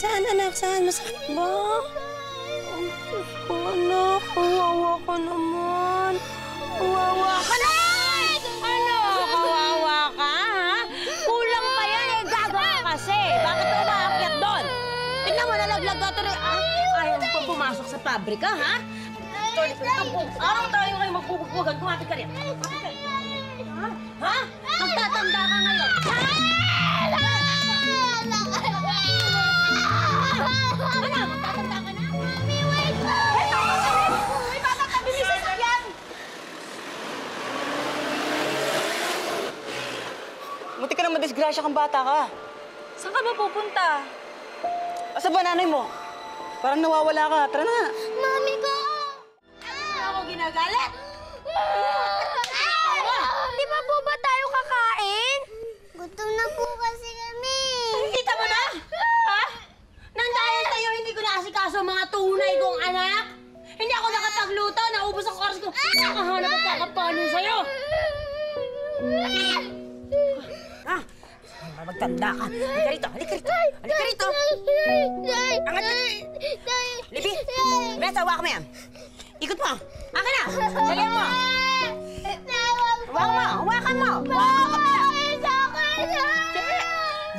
Saan, anak? Saan? Masakit ba? Oh, Diyos ko, anak. Kawawa ka naman. Kawawa ka naman! Ano? Kawawa ka, ha? Kulang pa yan, eh. Gaga kasi. Bakit ka umaakyat doon? Tignan mo, nalaglag ka ito rin. Ayaw mo pa pumasok sa pabrika, ha? Araw tayo kayo magpupugpugan. Kumapit ka rin. Ha? Magtatanda ka ngayon. Ha? Ano? Magtatanda ka na? Mami, wait! Ito! May tatatabi ni Cesar yan! Buti ka naman disgrasya kang bata ka. Saan ka ba pupunta? Asa ba nanay mo? Parang nawawala ka. Tara na nga. Mami ko! Ako ginagalit! Di ba po ba tayo kakain? Gutom na po kasi kami. Kita mo na? Ha? Nang dahil sa'yo, hindi ko naasikaso ang mga tunay kong anak. Hindi ako nakapagluto, naubos ang oras ko. Nakahanap at kakapano sa'yo. Ha? Magtanda ka. Halika rito, halika rito. Halika rito. Angat ka. Libby, Mesa, hawakan mo yan. Ikot mo. Akin na. Dalihan mo. Hawakan mo, hawakan mo. Hawakan mo.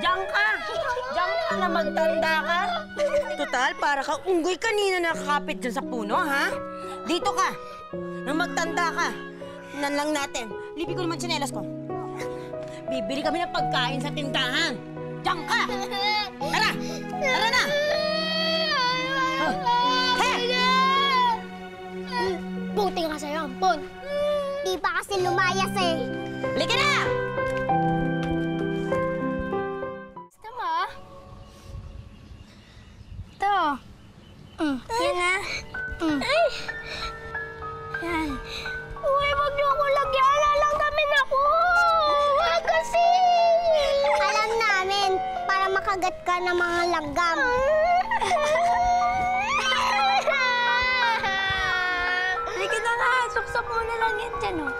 Diyan ka. Diyan ka na magtanda ka. Total, para ka unggoy kanina nakakapit dyan sa puno, ha? Dito ka. Nang magtanda ka. Nan lang natin. Lipi ko naman tsinelas ko. Bibili kami ng pagkain sa tindahan. Diyan ka. Tara. Tara na. He! Buti nga sa'yo, Ampon. Di pa kasi lumayas eh. Halika na! Gusto mo? Ito. Yan na. Ay! Yan. Uy, wag niyo ako lagyan. Lalanggamin ako. Wag kasi. Alam namin, para makagat ka ng mga langgam. Halika na nga, suksa mo na lang yan dyan, oh.